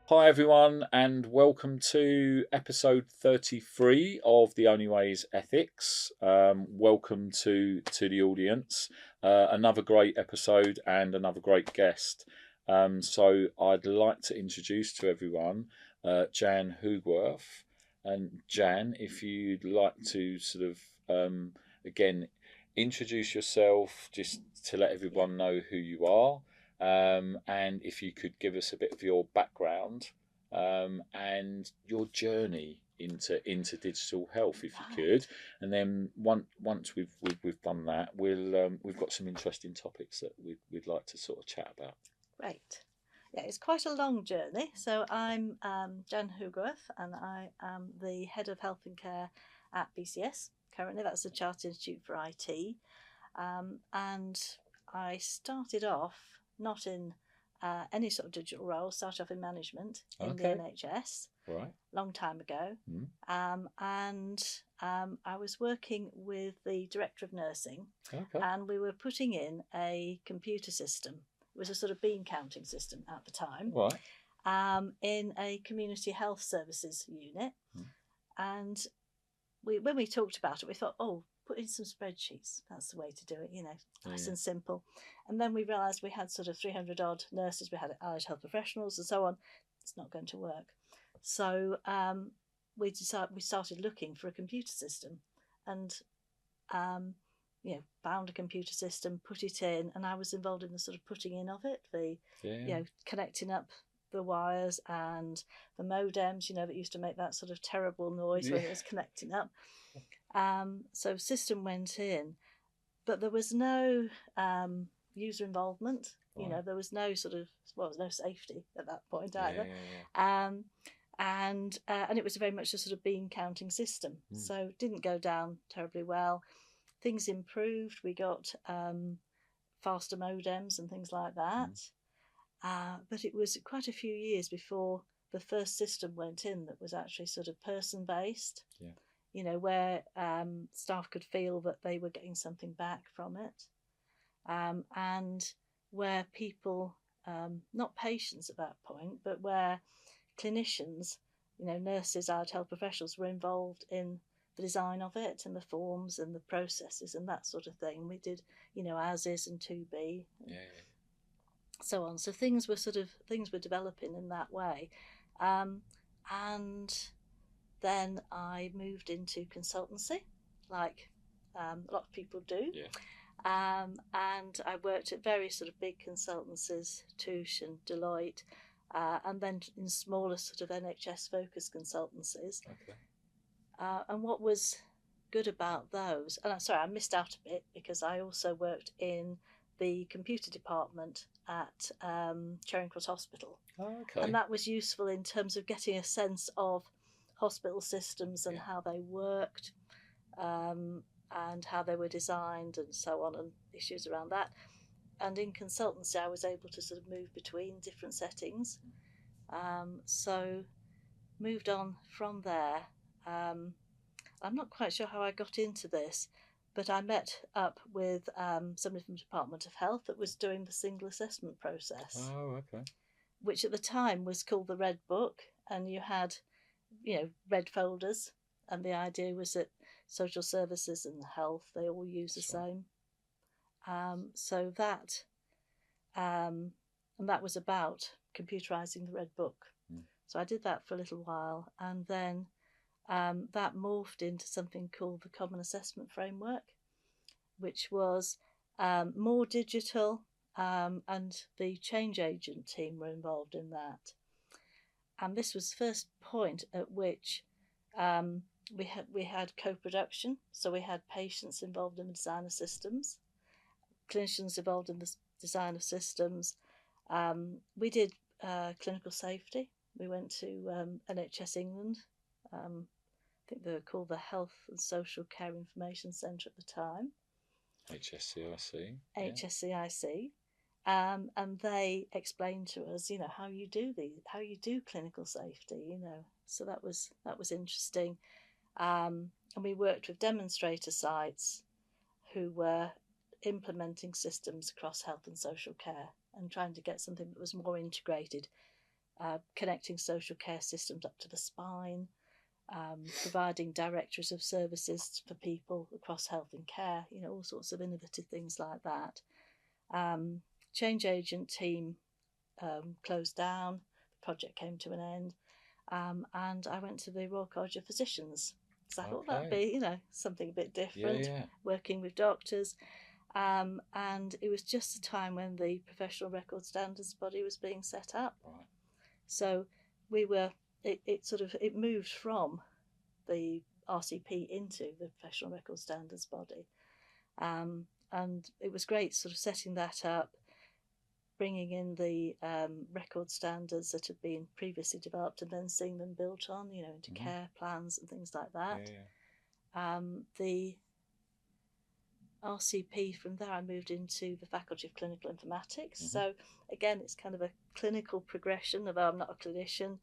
Hi everyone, and welcome to episode 33 of The Only Way is Ethics. Welcome to the audience. Another great episode and another great guest. So I'd like to introduce to everyone Jan Hoogewerf. And Jan, if you'd like to sort of again introduce yourself, just to let everyone know who you are. And if you could give us a bit of your background and your journey into digital health, if you could, and then once we've done that, we've got some interesting topics that we'd like to sort of chat about. Great. Yeah, it's quite a long journey. So I'm Jan Hoogewerf, and I am the head of health and care at BCS. Currently, that's the Chartered Institute for IT. And I started off not in any sort of digital role, started off in management in the Okay. NHS Right. long time ago. Mm. I was working with the director of nursing, Okay. and we were putting in a computer system. It was a sort of bean counting system at the time, Right. in a community health services unit. Mm. And when we talked about it, we thought, oh, put in some spreadsheets. That's the way to do it, nice and simple. And then we realised we had sort of 300 odd nurses, we had allied health professionals and so on. It's not going to work. So we started looking for a computer system, and found a computer system, put it in, and I was involved in the sort of putting in of it, connecting up the wires and the modems, that used to make that sort of terrible noise when it was connecting up. So system went in, but there was no user involvement. Right. There was no no safety at that point Yeah. either. Yeah. And it was very much a sort of bean counting system, so it didn't go down terribly well. Things improved. We got faster modems and things like that. But it was quite a few years before the first system went in that was actually sort of person based. Yeah. Where staff could feel that they were getting something back from it, and where people, not patients at that point, but where clinicians, nurses, allied health professionals, were involved in the design of it and the forms and the processes and that sort of thing. We did, as is and to be, Yeah. so on. So things were developing in that way, and then I moved into consultancy, like a lot of people do. Yeah. And I worked at various sort of big consultancies, Touche and Deloitte, and then in smaller sort of NHS focused consultancies. Okay. And what was good about those, and I'm sorry, I missed out a bit because I also worked in the computer department at Charing Cross Hospital. Oh, okay. And that was useful in terms of getting a sense of hospital systems and how they worked, and how they were designed and so on, and issues around that. And in consultancy, I was able to sort of move between different settings. So moved on from there. I'm not quite sure how I got into this, but I met up with somebody from the Department of Health that was doing the single assessment process, Oh, okay. which at the time was called the Red Book, and you had, red folders, and the idea was that social services and health, they all use the same. So that, and that was about computerizing the Red Book. So I did that for a little while, and then that morphed into something called the Common Assessment Framework, which was more digital, and the change agent team were involved in that. And this was the first point at which we had co-production. So we had patients involved in the design of systems, clinicians involved in the design of systems. We did clinical safety. We went to NHS England. I think they were called the Health and Social Care Information Centre at the time. HSCIC. HSCIC. And they explained to us, how you do clinical safety, So that was interesting. And we worked with demonstrator sites who were implementing systems across health and social care and trying to get something that was more integrated. connecting social care systems up to the spine, providing directories of services for people across health and care, all sorts of innovative things like that. Change agent team closed down, the project came to an end, and I went to the Royal College of Physicians. So I thought that'd be, something a bit different, working with doctors. And it was just the time when the Professional Record Standards Body was being set up. Right. So we were, it moved from the RCP into the Professional Record Standards Body. And it was great sort of setting that up, bringing in the record standards that had been previously developed and then seeing them built on, into care plans and things like that. The RCP, from there I moved into the Faculty of Clinical Informatics. So again, it's kind of a clinical progression, although I'm not a clinician,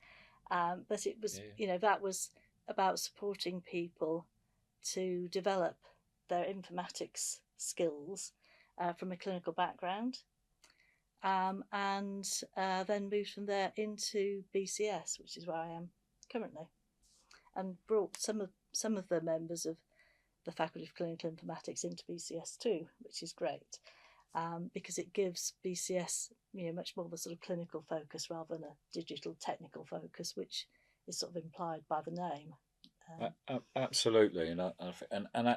but it was, that was about supporting people to develop their informatics skills from a clinical background, and then moved from there into BCS, which is where I am currently, and brought some of the members of the Faculty of Clinical Informatics into BCS too, which is great, because it gives BCS much more of a sort of clinical focus rather than a digital technical focus, which is sort of implied by the name. Absolutely, and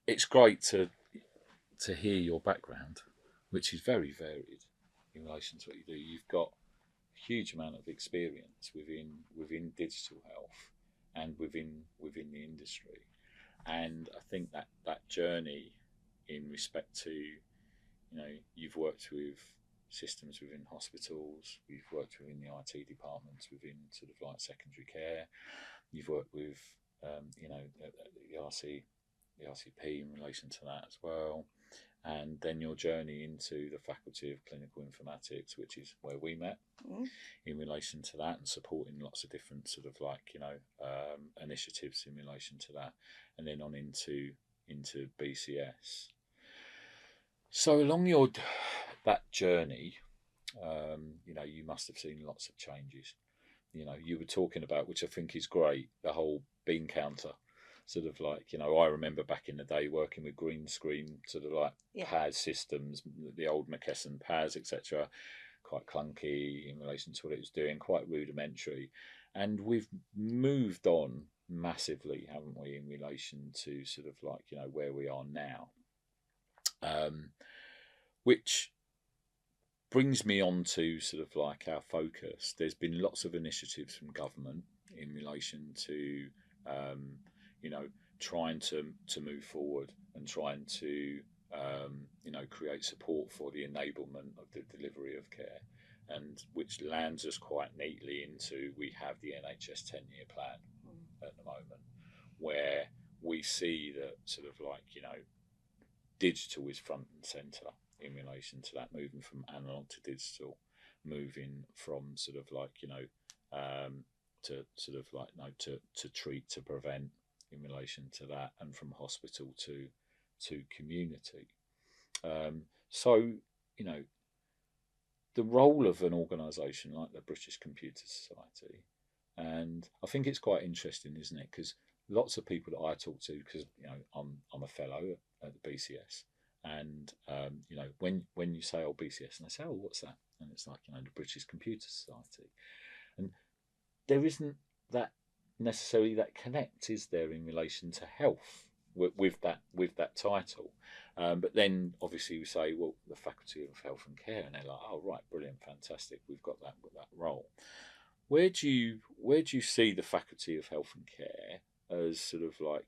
it's great to hear your background, which is very varied in relation to what you do. You've got a huge amount of experience within digital health and within the industry. And I think that journey in respect to, you've worked with systems within hospitals, you've worked within the IT departments within sort of like secondary care, you've worked with, the RCP in relation to that as well. And then your journey into the Faculty of Clinical Informatics, which is where we met, in relation to that, and supporting lots of different sort of like, initiatives in relation to that, and then on into BCS. So along that journey, you must have seen lots of changes. You were talking about, which I think is great, the whole bean counter. Sort of like, I remember back in the day working with green screen, sort of like PAS systems, the old McKesson PAS, etc. Quite clunky in relation to what it was doing, quite rudimentary. And we've moved on massively, haven't we, in relation to sort of like, where we are now. Which brings me on to sort of like our focus. There's been lots of initiatives from government in relation to trying to move forward and trying to create support for the enablement of the delivery of care, and which lands us quite neatly into, we have the NHS 10-year plan at the moment, where we see that sort of like, digital is front and centre in relation to that, moving from analogue to digital, moving from sort of like, to sort of like, to treat, to prevent in relation to that, and from hospital to community. So, the role of an organisation like the British Computer Society, and I think it's quite interesting, isn't it? Because lots of people that I talk to, because I'm a fellow at the BCS, and when you say BCS, and they say, what's that? And it's like, the British Computer Society, and there isn't that necessarily that connect, is there, in relation to health with that title, but then obviously we say, well, the Faculty of Health and Care, and they're like, oh right, brilliant, fantastic, we've got that role. Where do you see the Faculty of Health and Care as sort of like,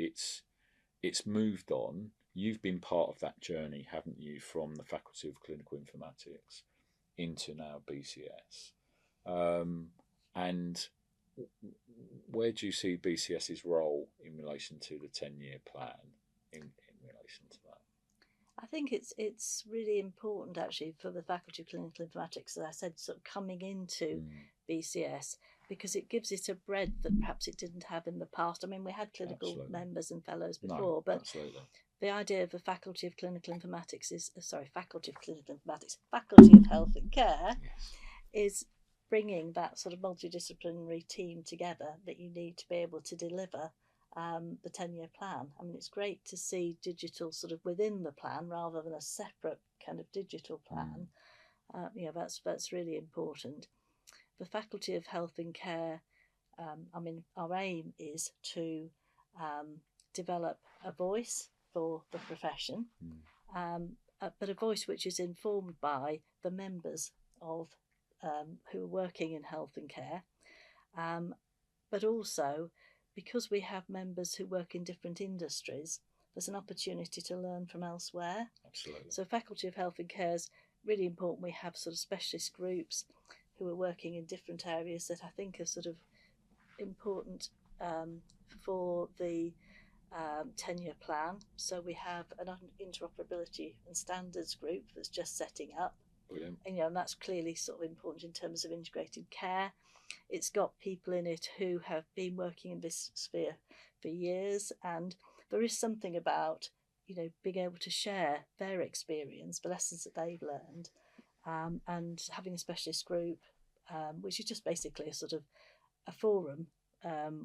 it's moved on? You've been part of that journey, haven't you, from the Faculty of Clinical Informatics into now BCS, and where do you see BCS's role in relation to the 10-year plan in relation to that? I think it's really important actually for the Faculty of Clinical Informatics, as I said, sort of coming into BCS, because it gives it a breadth that perhaps it didn't have in the past. I mean, we had clinical members and fellows before, but the idea of the Faculty of Clinical Informatics Faculty of Clinical Informatics, Faculty of Health and Care, is bringing that sort of multidisciplinary team together that you need to be able to deliver the 10-year plan. I mean, it's great to see digital sort of within the plan rather than a separate kind of digital plan. That's really important. The Faculty of Health and Care, I mean, our aim is to develop a voice for the profession, but a voice which is informed by the members of who are working in health and care, but also because we have members who work in different industries, there's an opportunity to learn from elsewhere. Absolutely. So Faculty of Health and Care is really important. We have sort of specialist groups who are working in different areas that I think are sort of important for the 10-year plan. So we have an interoperability and standards group that's just setting up. Brilliant. And that's clearly sort of important in terms of integrated care. It's got people in it who have been working in this sphere for years, and there is something about being able to share their experience, the lessons that they've learned, and having a specialist group, which is just basically a sort of a forum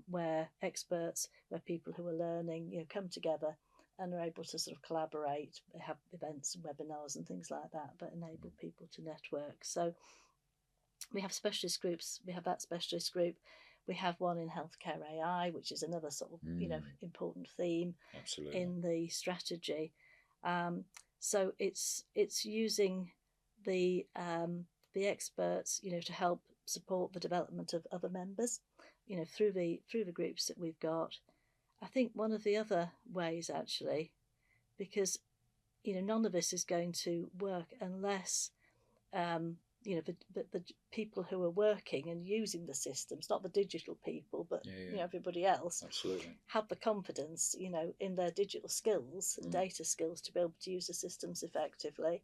where experts, where people who are learning, come together and are able to sort of collaborate. They have events and webinars and things like that enable people to network. So we have specialist groups. We have that specialist group. We have one in healthcare AI, which is another sort of important theme. Absolutely. In the strategy. So it's using the experts, to help support the development of other members, through the groups that we've got. I think one of the other ways, actually, because none of this is going to work unless the people who are working and using the systems, not the digital people, but everybody else, absolutely, have the confidence, in their digital skills and data skills to be able to use the systems effectively.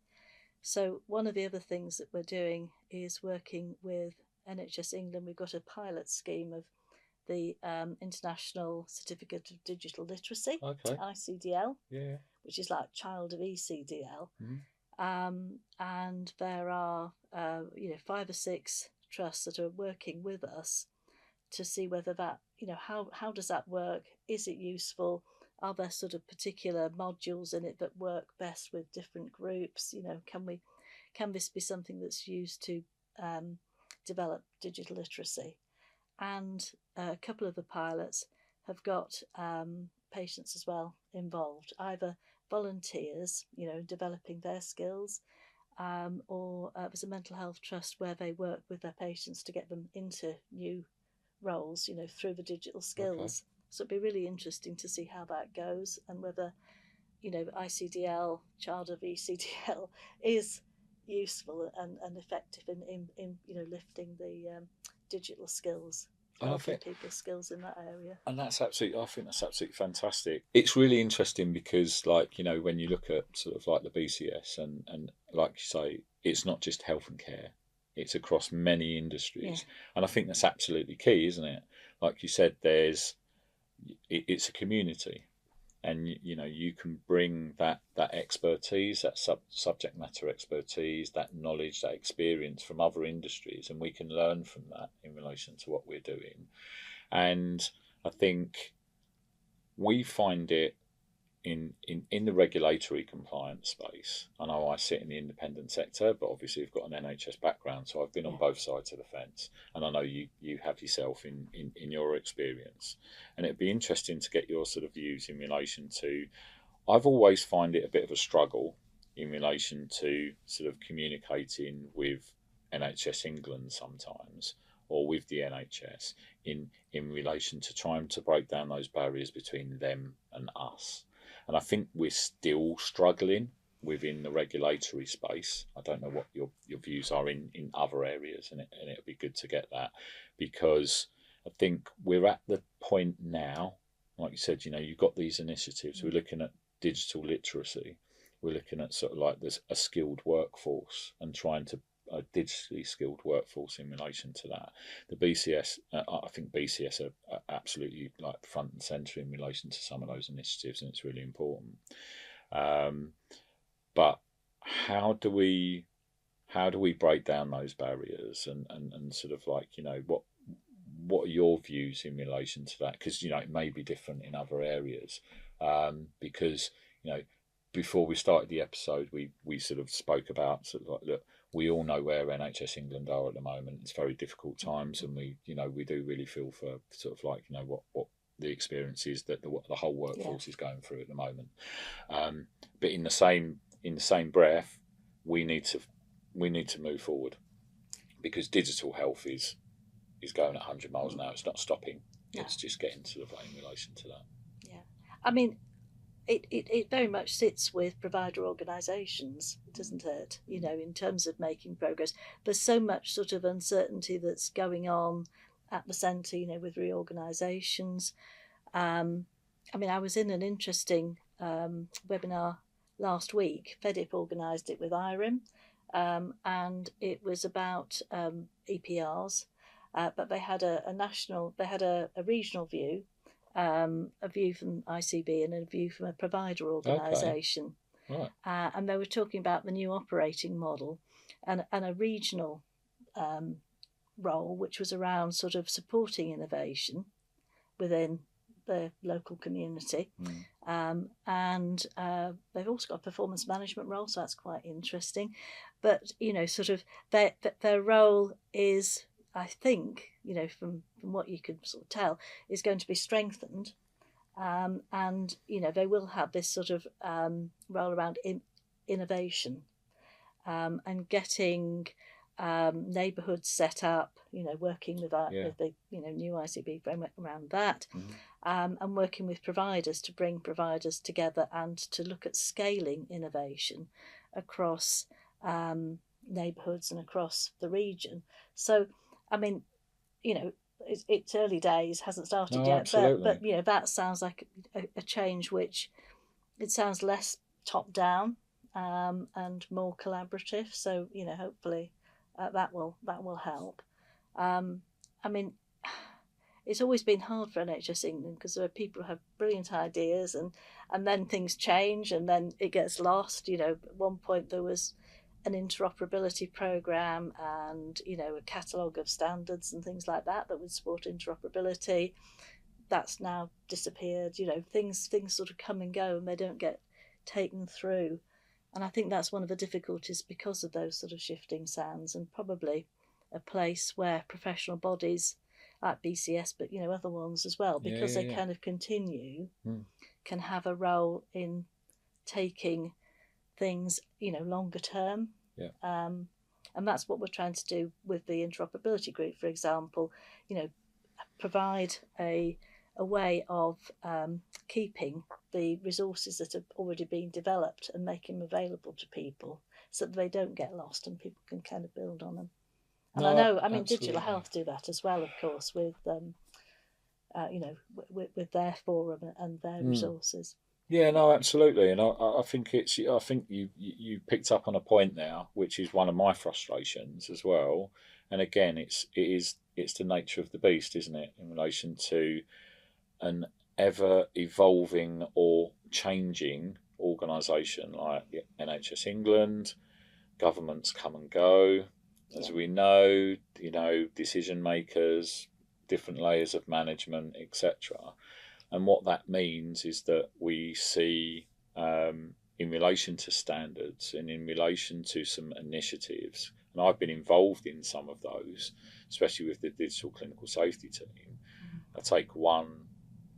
So one of the other things that we're doing is working with NHS England. We've got a pilot scheme of the International Certificate of Digital Literacy, ICDL, which is like child of ECDL. And there are 5 or 6 trusts that are working with us to see whether that, how does that work? Is it useful? Are there sort of particular modules in it that work best with different groups? Can this be something that's used to develop digital literacy? And a couple of the pilots have got patients as well involved, either volunteers, developing their skills, or there's a mental health trust where they work with their patients to get them into new roles, through the digital skills. So it'd be really interesting to see how that goes and whether, ICDL, child of ECDL, is useful and effective in lifting the digital skills, developing people's skills in that area. And I think that's absolutely fantastic. It's really interesting because, when you look at sort of like the BCS and like you say, it's not just health and care, it's across many industries. And I think that's absolutely key, isn't it? Like you said, it's a community, and you can bring that expertise, that subject matter expertise, that knowledge, that experience from other industries, and we can learn from that in relation to what we're doing. And I think we find it in the regulatory compliance space. I know I sit in the independent sector, but obviously we've got an NHS background, so I've been on both sides of the fence, and I know you have yourself in your experience. And it'd be interesting to get your sort of views in relation to, I've always find it a bit of a struggle in relation to sort of communicating with NHS England sometimes, or with the NHS in relation to trying to break down those barriers between them and us. And I think we're still struggling within the regulatory space. I don't know what your views are in other areas, and it'd be good to get that, because I think we're at the point now, like you said, you've got these initiatives. We're looking at digital literacy. We're looking at sort of like there's a skilled workforce and trying to a digitally skilled workforce in relation to that. The BCS, I think BCS are absolutely like front and centre in relation to some of those initiatives, and it's really important. But how do we how do we break down those barriers, and sort of like, you know, what are your views in relation to that? Because, you know, it may be different in other areas. Because, you know, before we started the episode, we sort of spoke about sort of like, look, we all know where NHS England are at the moment. It's very difficult times, and we do really feel for sort of like, you know, what the experience is that the whole workforce is going through at the moment. But in the same breath, we need to move forward, because digital health is going at 100 miles an hour. It's not stopping. It's just getting sort of like in relation to that. Yeah, I mean, it very much sits with provider organisations, doesn't it? You know, in terms of making progress. There's so much sort of uncertainty that's going on at the centre, you know, with reorganisations. I mean, I was in an interesting webinar last week. FEDIP organised it with IRIM, and it was about EPRs, but they had a regional view, a view from ICB and a view from a provider organisation. Okay. Right. And they were talking about the new operating model and a regional role, which was around sort of supporting innovation within the local community. And they've also got a performance management role, so that's quite interesting. But, you know, sort of their role is, I think, you know, from what you could sort of tell, is going to be strengthened. And, you know, they will have this sort of role around innovation, and getting neighbourhoods set up, you know, working with the, you know, new ICB framework around that, and working with providers to bring providers together and to look at scaling innovation across neighbourhoods and across the region. So, I mean, you know, it's early days, hasn't started yet, but you know, that sounds like a change which it sounds less top down and more collaborative. So, you know, hopefully that will help. I mean, it's always been hard for NHS England because there are people who have brilliant ideas, and then things change and then it gets lost. You know, at one point there was an interoperability programme and, you know, a catalogue of standards and things like that would support interoperability. That's now disappeared. You know, things sort of come and go and they don't get taken through. And I think that's one of the difficulties because of those sort of shifting sands, and probably a place where professional bodies like BCS, but, you know, other ones as well, because they kind of continue, can have a role in taking things, you know, longer term. And that's what we're trying to do with the interoperability group, for example. You know, provide a way of keeping the resources that have already been developed and making them available to people so that they don't get lost and people can kind of build on them. And I know, I mean, absolutely. Digital Health do that as well, of course, with you know, with their forum and their resources. Yeah, no, absolutely, and I think I think you picked up on a point now, which is one of my frustrations as well. And again, it's the nature of the beast, isn't it, in relation to an ever evolving or changing organisation like the NHS England. Governments come and go, as we know. You know, decision makers, different layers of management, etc. And what that means is that we see, in relation to standards and in relation to some initiatives, and I've been involved in some of those, especially with the digital clinical safety team. I take one,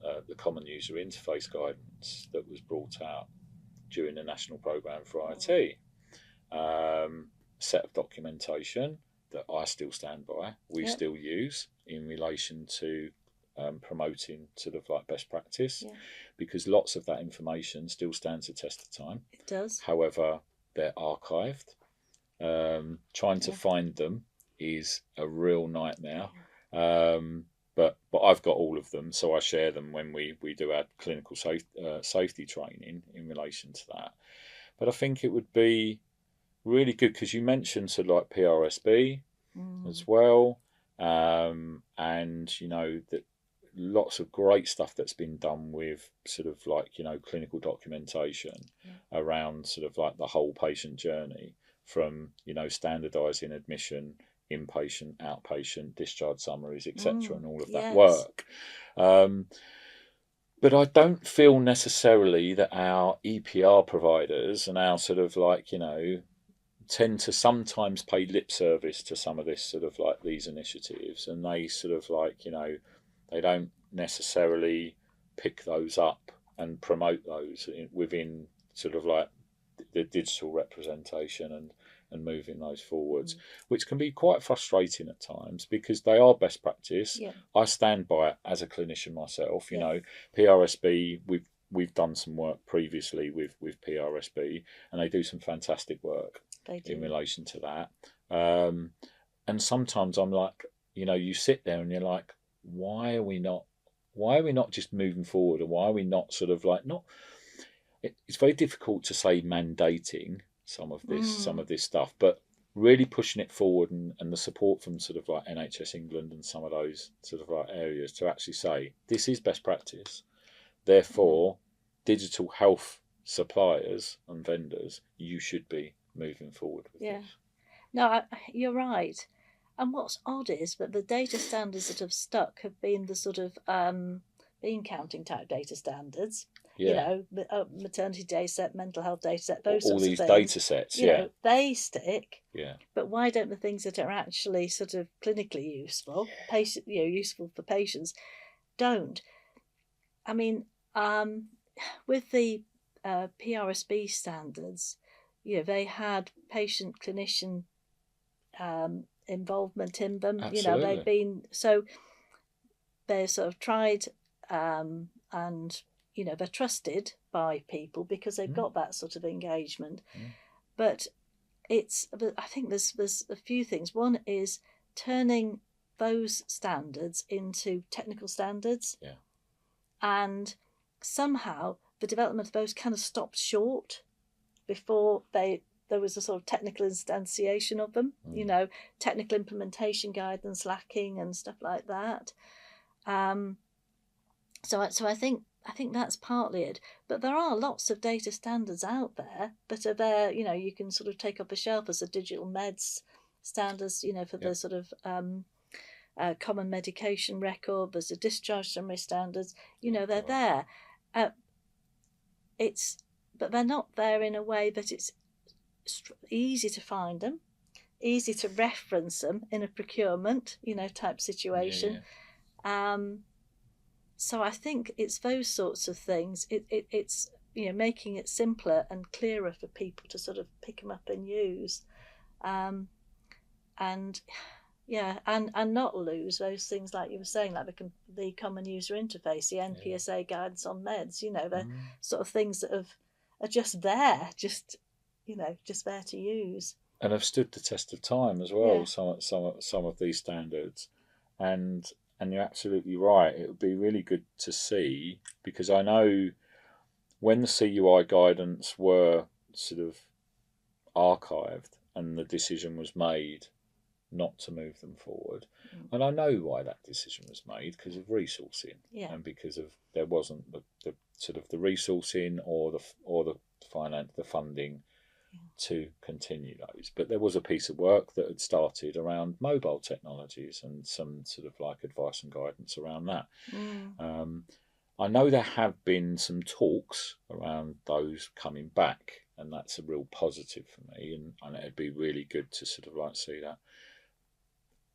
the common user interface guidance that was brought out during the national programme for IT. Set of documentation that I still stand by, we still use in relation to promoting sort of like best practice, because lots of that information still stands the test of time. It does. However, they're archived. Trying to find them is a real nightmare. But I've got all of them, so I share them when we do our clinical safety training in relation to that. But I think it would be really good, because you mentioned sort of like PRSB as well, and you know that lots of great stuff that's been done with sort of like, you know, clinical documentation around sort of like the whole patient journey. from, standardising admission, inpatient, outpatient, discharge summaries, etc., and all of that yes. work. But I don't feel necessarily that our EPR providers and our sort of tend to sometimes pay lip service to some of this sort of these initiatives, and they sort of they don't necessarily pick those up and promote those within sort of the digital representation and moving those forwards, which can be quite frustrating at times because they are best practice. Yeah. I stand by it as a clinician myself. PRSB, we've done some work previously with PRSB, and they do some fantastic work in relation to that. And sometimes I'm like, you sit there and you're like, why are we not just moving forward, and why are we not sort of not? It's very difficult to say mandating some of this stuff, but really pushing it forward and the support from sort of NHS England and some of those sort of areas to actually say this is best practice. Therefore, digital health suppliers and vendors, you should be moving forward with this. No, you're right. And what's odd is that the data standards that have stuck have been the sort of bean counting type data standards. Maternity data set, mental health data set, those all sorts these of things. data sets, they stick. Yeah. But why don't the things that are actually sort of clinically useful, useful for patients, don't? I mean, with the PRSB standards, they had patient clinician involvement in them. Absolutely. They've been they're sort of tried and they're trusted by people because they've got that sort of engagement. But I think there's a few things. One is turning those standards into technical standards, and somehow the development of those kind of stopped short before there was a sort of technical instantiation of them. Technical implementation guidance lacking and stuff like that. So I think that's partly it. But there are lots of data standards out there that are there. You can sort of take off the shelf as a digital meds standards. For the sort of common medication record. There's a discharge summary standards. They're there. But they're not there in a way that it's easy to find them, easy to reference them in a procurement, type situation. So I think it's those sorts of things. It's making it simpler and clearer for people to sort of pick them up and use, and not lose those things like you were saying, like the common user interface, the NPSA guidance on meds. The sort of things that are just there, just there to use, and have stood the test of time as well. Some of these standards, and you're absolutely right. It would be really good to see, because I know when the CUI guidance were sort of archived and the decision was made not to move them forward, and I know why that decision was made, because of resourcing, and because of there wasn't the sort of the resourcing or the finance, the funding to continue those. But there was a piece of work that had started around mobile technologies and some sort of advice and guidance around that. I know there have been some talks around those coming back, and that's a real positive for me, and it'd be really good to sort of see that.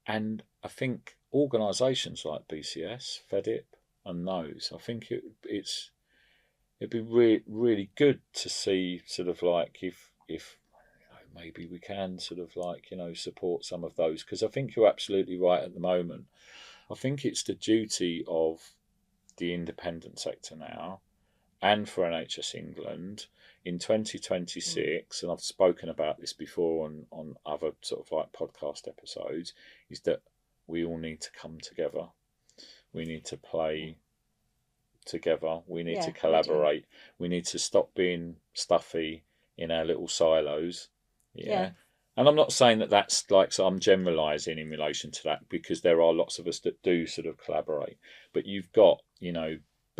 And I think organisations like BCS, FEDIP, and those, I think it'd be really good to see sort of if maybe we can sort of support some of those, because I think you're absolutely right at the moment. I think it's the duty of the independent sector now, and for NHS England in 2026, and I've spoken about this before on other sort of podcast episodes, is that we all need to come together. We need to play together. We need to collaborate. We need to stop being stuffy in our little silos. And I'm not saying that that's so I'm generalising in relation to that, because there are lots of us that do sort of collaborate. But you've got,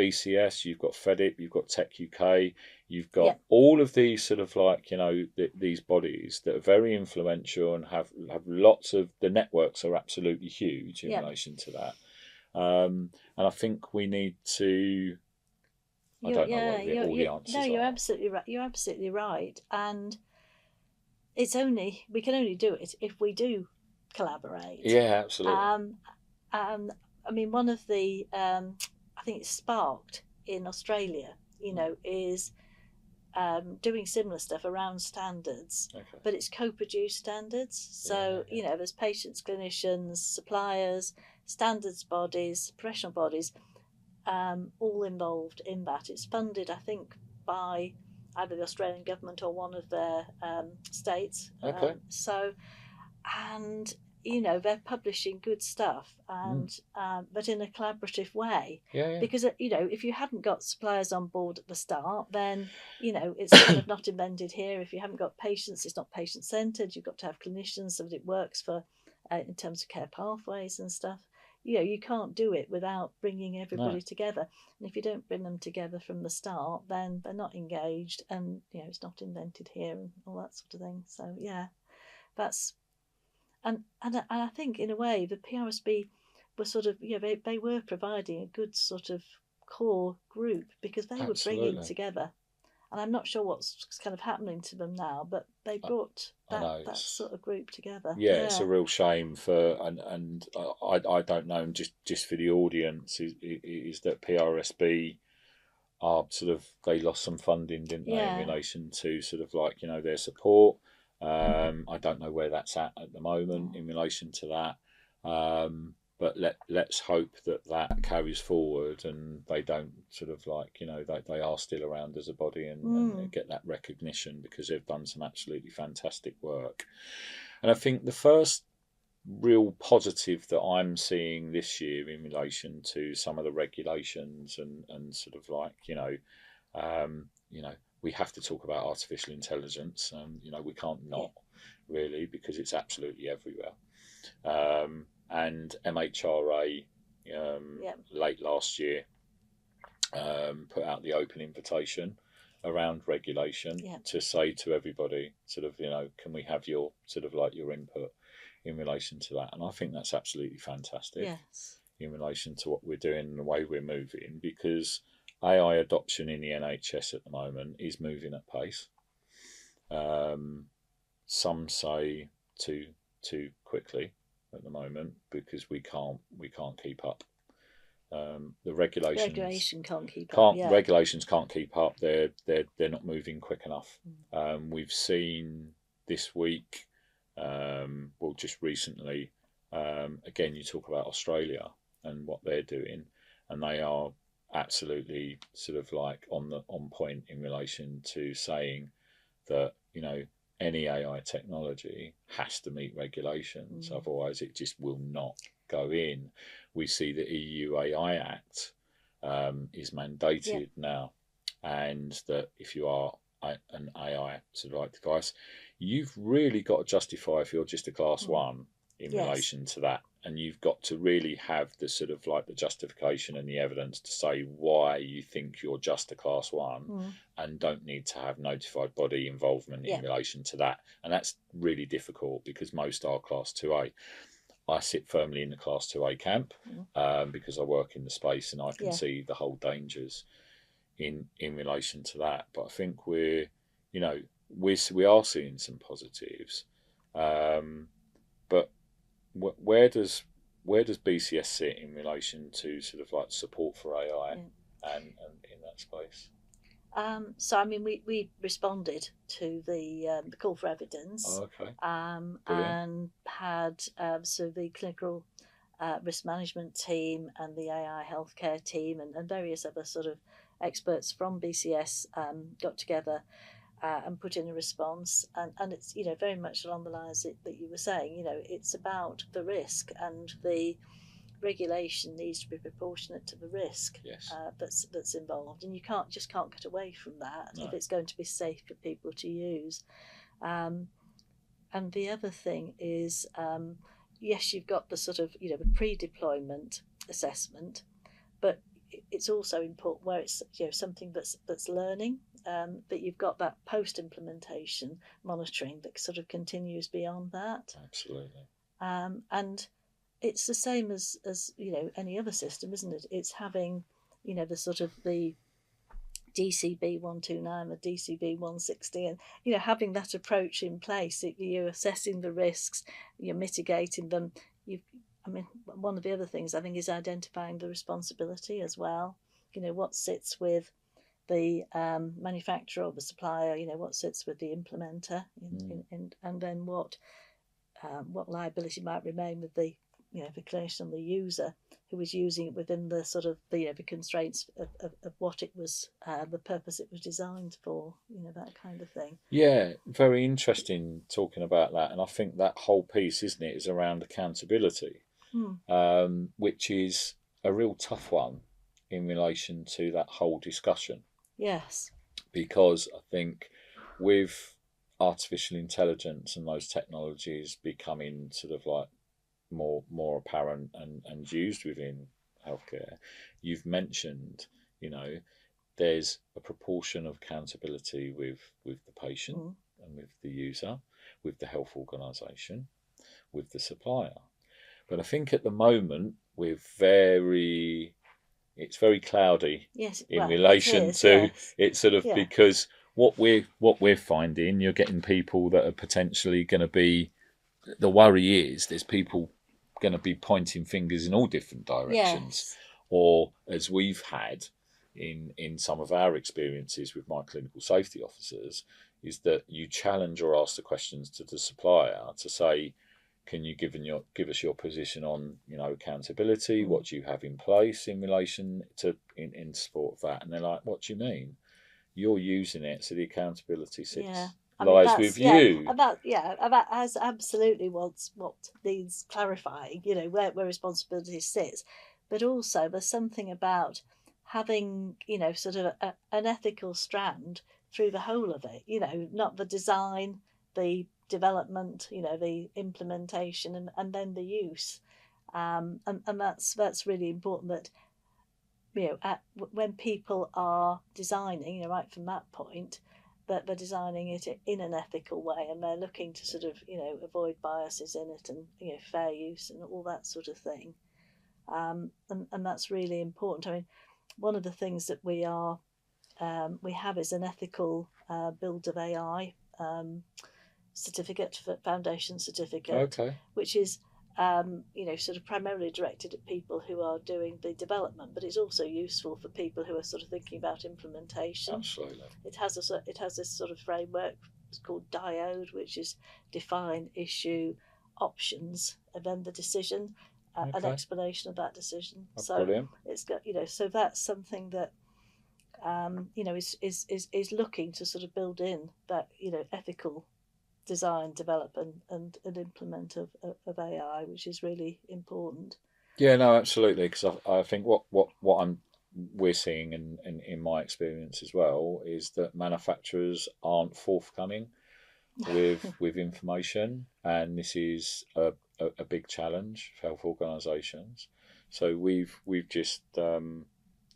BCS, you've got FedIp, you've got Tech UK, you've got Yeah. all of these sort of like, you know, these bodies that are very influential and have lots of, the networks are absolutely huge in Yeah. relation to that. And I think we need to, I don't know what all the answers no, you're are. absolutely right. You're absolutely right. And we can only do it if we do collaborate. Yeah, absolutely. I mean, one of the, I think it's Sparked in Australia, you know, is doing similar stuff around standards, Okay. but it's co-produced standards. So, you know, there's patients, clinicians, suppliers, standards bodies, professional bodies, all involved in that. It's funded, I think, by either the Australian government or one of their states. Okay. And you know, they're publishing good stuff, and but in a collaborative way. Yeah. Because you know, if you hadn't got suppliers on board at the start, then you know it's kind of not invented here. If you haven't got patients, it's not patient centred. You've got to have clinicians so that it works for in terms of care pathways and stuff. You know, you can't do it without bringing everybody together. And if you don't bring them together from the start, then they're not engaged, and you know it's not invented here and all that sort of thing. So yeah, that's. And I think in a way the PRSB were sort of, you know, they were providing a good sort of core group because they were bringing together, and I'm not sure what's kind of happening to them now, but they brought that sort of group together. Yeah, it's a real shame for, and I don't know, just for the audience is that PRSB are sort of, they lost some funding, didn't they, in relation to sort of like, you know, their support. I don't know where that's at the moment in relation to that, but let's hope that carries forward and they don't sort of like, you know, they are still around as a body and get that recognition, because they've done some absolutely fantastic work. And I think the first real positive that I'm seeing this year in relation to some of the regulations and sort of like, you know, we have to talk about artificial intelligence. You know, we can't not really, because it's absolutely everywhere. And MHRA late last year put out the open invitation around regulation to say to everybody sort of, you know, can we have your sort of like your input in relation to that? And I think that's absolutely fantastic in relation to what we're doing and the way we're moving, because AI adoption in the NHS at the moment is moving at pace. Some say too quickly at the moment, because we can't keep up. The regulation can't keep up. Regulations can't keep up. They're not moving quick enough. We've seen this week, well, just recently, again, you talk about Australia and what they're doing, and they are absolutely sort of like on point in relation to saying that, you know, any AI technology has to meet regulations, otherwise it just will not go in. We see the EU AI Act is mandated now, and that if you are an AI sort of like device, you've really got to justify if you're just a class 1 in relation to that, and you've got to really have the sort of like the justification and the evidence to say why you think you're just a class 1 and don't need to have notified body involvement in relation to that. And that's really difficult because most are class 2A. I sit firmly in the class 2A camp because I work in the space and I can see the whole dangers in relation to that. But I think we are seeing some positives, but where does BCS sit in relation to sort of like support for AI and in that space? So I mean, we responded to the call for evidence, and had so the clinical risk management team and the AI healthcare team and various other sort of experts from BCS got together and put in a response, and it's, you know, very much along the lines that you were saying. You know, it's about the risk, and the regulation needs to be proportionate to the risk that's involved, and you can't get away from that if it's going to be safe for people to use. And the other thing is, yes, you've got the sort of, you know, the pre-deployment assessment, but it's also important where it's something that's learning, but you've got that post implementation monitoring that sort of continues beyond that. Absolutely. And it's the same as any other system, isn't it? It's having the sort of the DCB 129, the DCB 160, and having that approach in place. You're assessing the risks, you're mitigating them. One of the other things I think is identifying the responsibility as well. What sits with the manufacturer or the supplier. What sits with the implementer, and then what liability might remain with the the clinician, the user who was using it within the sort of the constraints of what it was, the purpose it was designed for, that kind of thing. Yeah, very interesting talking about that. And I think that whole piece, isn't it, is around accountability, which is a real tough one in relation to that whole discussion. Yes. Because I think with artificial intelligence and those technologies becoming sort of like more apparent and used within healthcare, you've mentioned, there's a proportion of accountability with the patient and with the user, with the health organisation, with the supplier. But I think at the moment it's very cloudy in relation to it sort of, because what we're finding, you're getting people that are potentially going to be, the worry is there's people going to be pointing fingers in all different directions, or as we've had in some of our experiences with my clinical safety officers, is that you challenge or ask the questions to the supplier to say, can you give us your position on accountability, what do you have in place in relation to in support of that? And they're like, what do you mean? You're using it, so the accountability lies with you. That has absolutely what needs clarifying, where responsibility sits. But also there's something about having, sort of an ethical strand through the whole of it, not the design, the development, the implementation, and then the use. And that's really important, that when people are designing, right from that point, that they're designing it in an ethical way, and they're looking to sort of avoid biases in it, and fair use and all that sort of thing. And that's really important. I mean, one of the things that we have is an ethical build of AI certificate, foundation certificate, which is sort of primarily directed at people who are doing the development, but it's also useful for people who are sort of thinking about implementation. Absolutely. It has this sort of framework. It's called DIODE, which is define, issue, options, and then the decision, an explanation of that decision. Brilliant. It's got so that's something that is looking to sort of build in that ethical design, develop and implement of AI, which is really important. Yeah, no, absolutely. Because I think what we're seeing in my experience as well is that manufacturers aren't forthcoming with information, and this is a big challenge for health organisations. So we've just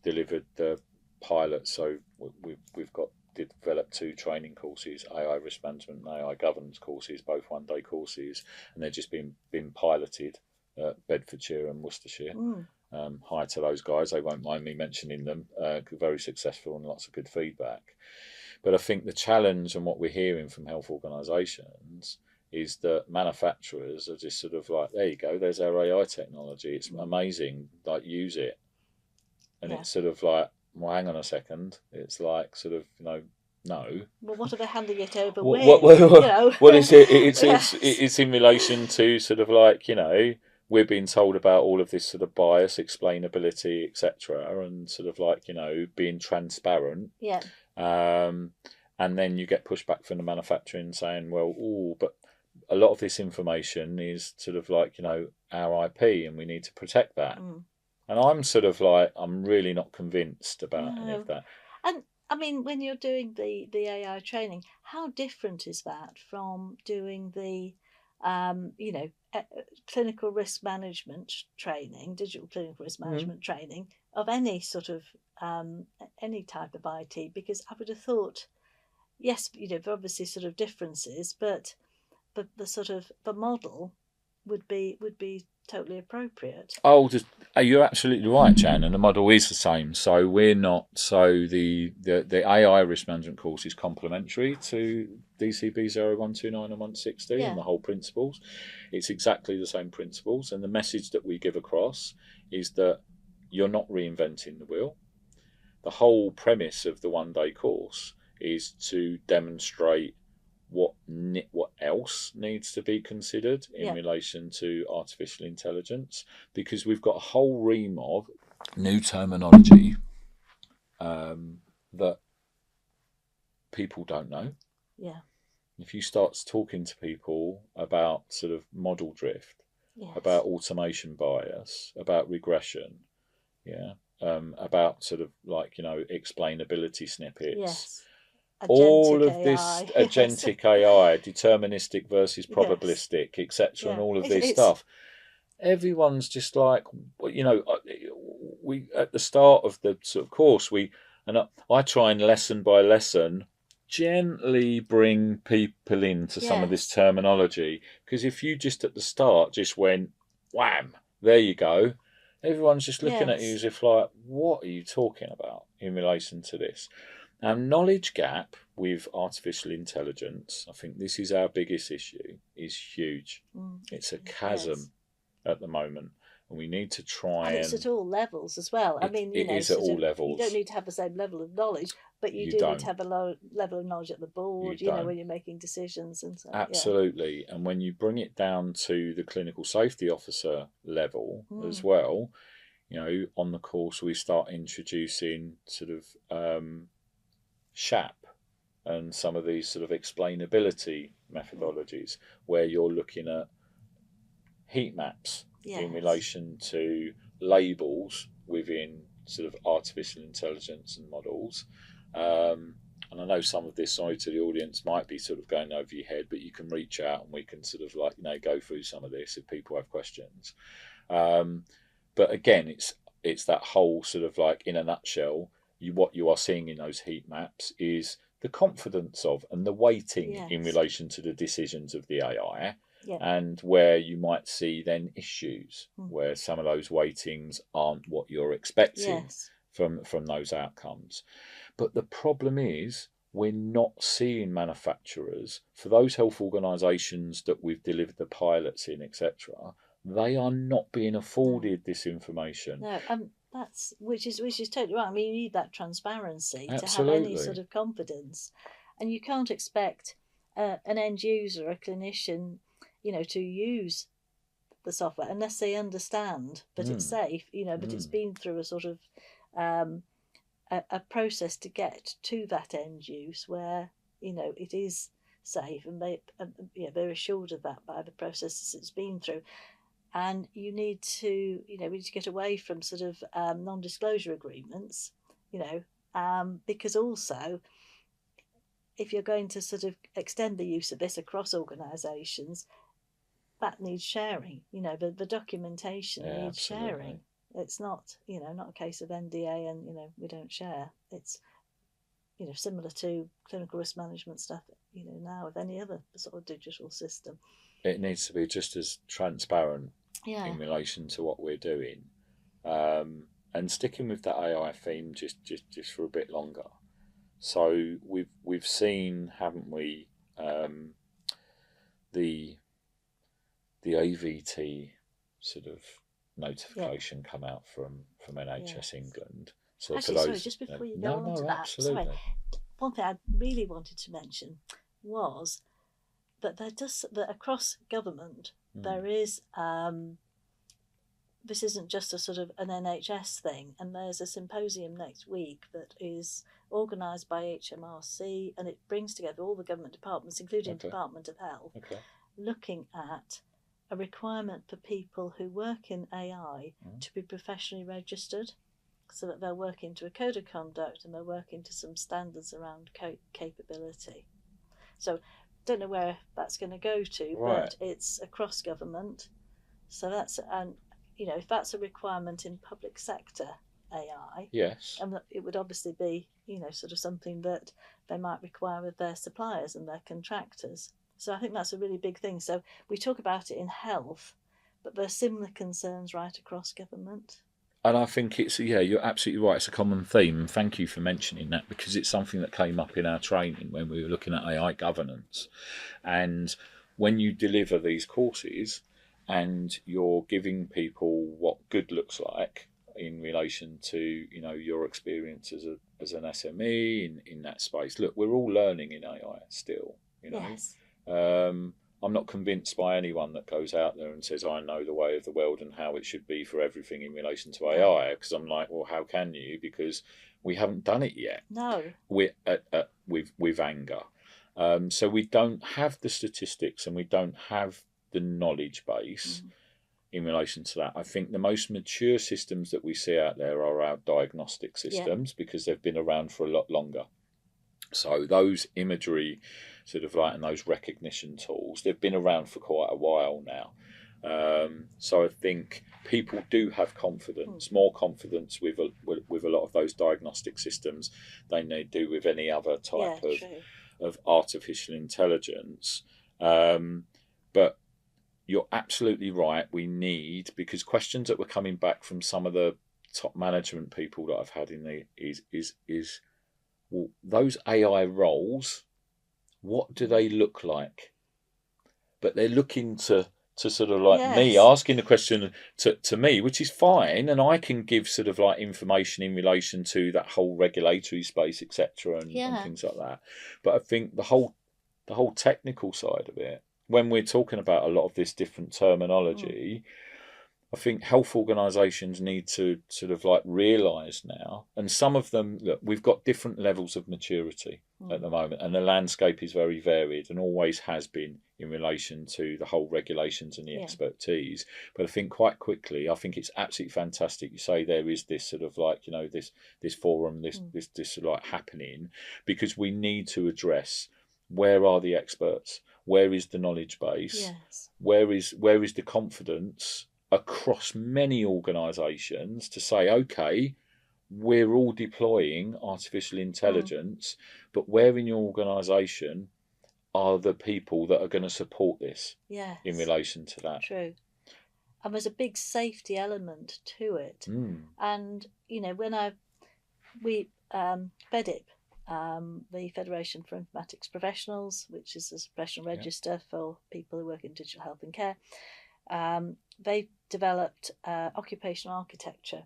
delivered the pilot. So we've developed 2 training courses, AI risk management and AI governance courses, both 1-day courses, and they're just been piloted at Bedfordshire and Worcestershire. Hi to those guys, they won't mind me mentioning them. Very successful and lots of good feedback. But I think the challenge and what we're hearing from health organisations is that manufacturers are just sort of like, there you go, there's our AI technology, it's amazing, like, use it. And it's sort of like, well, hang on a second. It's like sort of, no. Well, what are they handing it over with? What What is it? It's in relation to sort of like, we're being told about all of this sort of bias, explainability, etc., and sort of like, being transparent. Yeah. And then you get pushback from the manufacturing saying, well, but a lot of this information is sort of like, our IP, and we need to protect that. And I'm sort of like, I'm really not convinced about any of that. And I mean, when you're doing the AI training, how different is that from doing the clinical risk management training, digital clinical risk management training of any sort of any type of IT, because I would have thought, yes, there are obviously sort of differences, but the sort of the model would be totally appropriate. Oh, you're absolutely right, Jan, and the model is the same. So we're not. So the AI risk management course is complementary to DCB 0129 and 160 and the whole principles. It's exactly the same principles, and the message that we give across is that you're not reinventing the wheel. The whole premise of the one-day course is to demonstrate what else needs to be considered in relation to artificial intelligence, because we've got a whole ream of new terminology that people don't know. Yeah. If you start talking to people about sort of model drift, about automation bias, about regression, about sort of like, explainability snippets, all of this agentic AI, deterministic versus probabilistic, etc., and all of this stuff. Everyone's just like, we at the start of the sort of course, I try and lesson by lesson gently bring people into some of this terminology, because if you just at the start just went wham, there you go, everyone's just looking at you as if like, what are you talking about in relation to this? Our knowledge gap with artificial intelligence, I think this is our biggest issue, is huge. It's a chasm at the moment, and we need to try and it's at all levels as well. I mean, it is at all levels. You don't need to have the same level of knowledge, but you do need to have a low level of knowledge at the board, when you're making decisions and so. Absolutely. And when you bring it down to the clinical safety officer level as well, on the course we start introducing sort of SHAP and some of these sort of explainability methodologies, where you're looking at heat maps in relation to labels within sort of artificial intelligence and models. And I know some of this, sorry to the audience, might be sort of going over your head, but you can reach out and we can sort of like, go through some of this if people have questions. But again, it's that whole sort of like, in a nutshell, what you are seeing in those heat maps is the confidence of and the weighting in relation to the decisions of the AI, and where you might see then issues where some of those weightings aren't what you're expecting from those outcomes. But the problem is we're not seeing manufacturers, for those health organisations that we've delivered the pilots in, etc., they are not being afforded this information. No, that's which is totally right. I mean, you need that transparency to have any sort of confidence, and you can't expect an end user, a clinician, to use the software unless they understand that it's safe, but it's been through a sort of a process to get to that end use where it is safe, and they're assured of that by the processes it's been through. And you need to, get away from sort of non-disclosure agreements, because also, if you're going to sort of extend the use of this across organisations, that needs sharing. The documentation needs sharing. It's not, not a case of NDA and we don't share. It's, similar to clinical risk management stuff, now with any other sort of digital system. It needs to be just as transparent in relation to what we're doing, and sticking with that AI theme just for a bit longer. So we've seen, haven't we, the AVT sort of notification come out from NHS England. So actually, sorry, just before you go on to that, absolutely. Sorry, one thing I really wanted to mention was that that across government there is this isn't just a sort of an NHS thing, and there's a symposium next week that is organised by HMRC, and it brings together all the government departments, including Department of Health, looking at a requirement for people who work in AI to be professionally registered, so that they're working to a code of conduct and they're working to some standards around capability. So don't know where that's going to go to, Right. but it's across government. So that's, and if that's a requirement in public sector AI, Yes. and it would obviously be, sort of something that they might require of their suppliers and their contractors. So I think that's a really big thing. So we talk about it in health, but there are similar concerns right across government. And I think you're absolutely right. It's a common theme. And thank you for mentioning that, because it's something that came up in our training when we were looking at AI governance. And when you deliver these courses and you're giving people what good looks like in relation to, your experience as an SME in that space. Look, we're all learning in AI still, Yes. I'm not convinced by anyone that goes out there and says, I know the way of the world and how it should be for everything in relation to AI. Because I'm like, well, how can you? Because we haven't done it yet. No. We're with anger. So we don't have the statistics and we don't have the knowledge base in relation to that. I think the most mature systems that we see out there are our diagnostic systems because they've been around for a lot longer. So those imagery and those recognition tools, they've been around for quite a while now. So I think people do have confidence, more confidence with a lot of those diagnostic systems than they do with any other type of artificial intelligence. But you're absolutely right. We need, because questions that were coming back from some of the top management people that I've had in the is well, those AI roles, what do they look like? But they're looking to sort of like me asking the question to me, which is fine, and I can give sort of like information in relation to that whole regulatory space, etc., and things like that. But I think the whole technical side of it, when we're talking about a lot of this different terminology, I think health organisations need to sort of like realise now, and some of them, look, we've got different levels of maturity at the moment, and the landscape is very varied and always has been in relation to the whole regulations and the expertise. But I think quite quickly, I think it's absolutely fantastic. You say there is this sort of like, this forum, this sort of like happening, because we need to address where are the experts, where is the knowledge base, where is the confidence across many organisations to say, okay, we're all deploying artificial intelligence, but where in your organisation are the people that are going to support this in relation to that? True. And there's a big safety element to it. And, when we FEDIP, the Federation for Informatics Professionals, which is a professional register for people who work in digital health and care, they developed occupational architecture,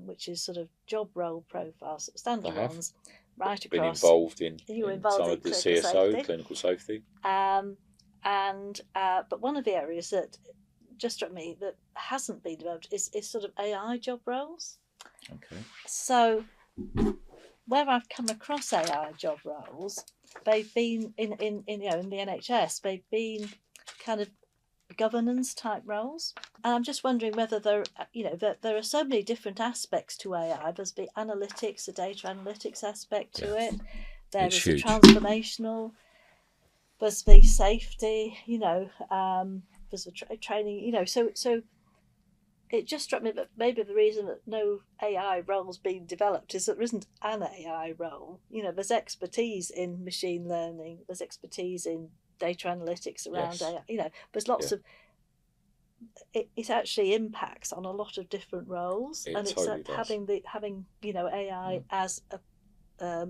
which is sort of job role profiles, standard ones, right across. Been involved in some of the CSO, clinical safety. But one of the areas that just struck me that hasn't been developed is sort of AI job roles. Okay. So where I've come across AI job roles, they've been in the NHS, they've been kind of governance type roles, and I'm just wondering whether there are so many different aspects to AI. There's the analytics, the data analytics aspect to it. There is the transformational. There's the safety. There's the training. So it just struck me that maybe the reason that no AI roles being developed is that there isn't an AI role. There's expertise in machine learning. There's expertise in data analytics around AI. There's lots of it actually impacts on a lot of different roles, and it's like having AI as a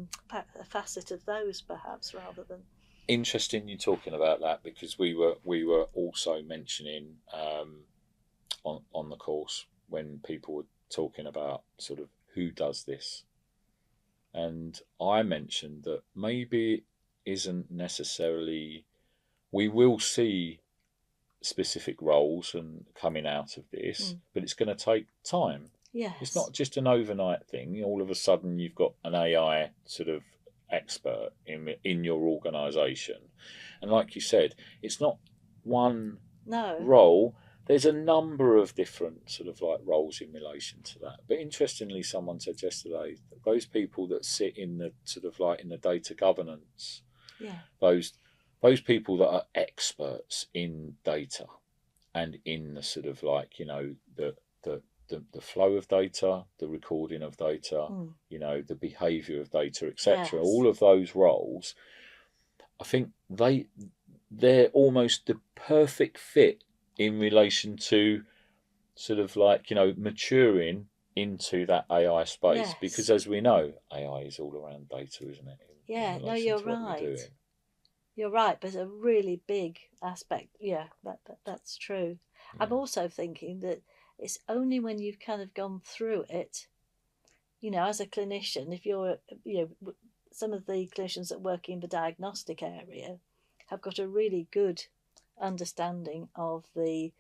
facet of those, perhaps, rather than. Interesting you talking about that, because we were also mentioning on the course when people were talking about sort of who does this, and I mentioned that maybe it isn't necessarily. We will see specific roles and coming out of this, but it's going to take time. Yes. It's not just an overnight thing. All of a sudden you've got an AI sort of expert in your organisation, and like you said, it's not one role. There's a number of different sort of like roles in relation to that. But interestingly, someone said yesterday that those people that sit in the sort of like in the data governance, those those people that are experts in data and in the sort of like, you know, the flow of data, the recording of data, you know, the behaviour of data, etc. Yes. All of those roles, I think they're almost the perfect fit in relation to sort of like, you know, maturing into that AI space. Yes. Because as we know, AI is all around data, isn't it? Yeah, in no, relation you're to what we're right. doing. You're right, but a really big aspect. Yeah, that's true. Yeah. I'm also thinking that it's only when you've kind of gone through it, you know, as a clinician, if you're, you know, some of the clinicians that work in the diagnostic area have got a really good understanding of the,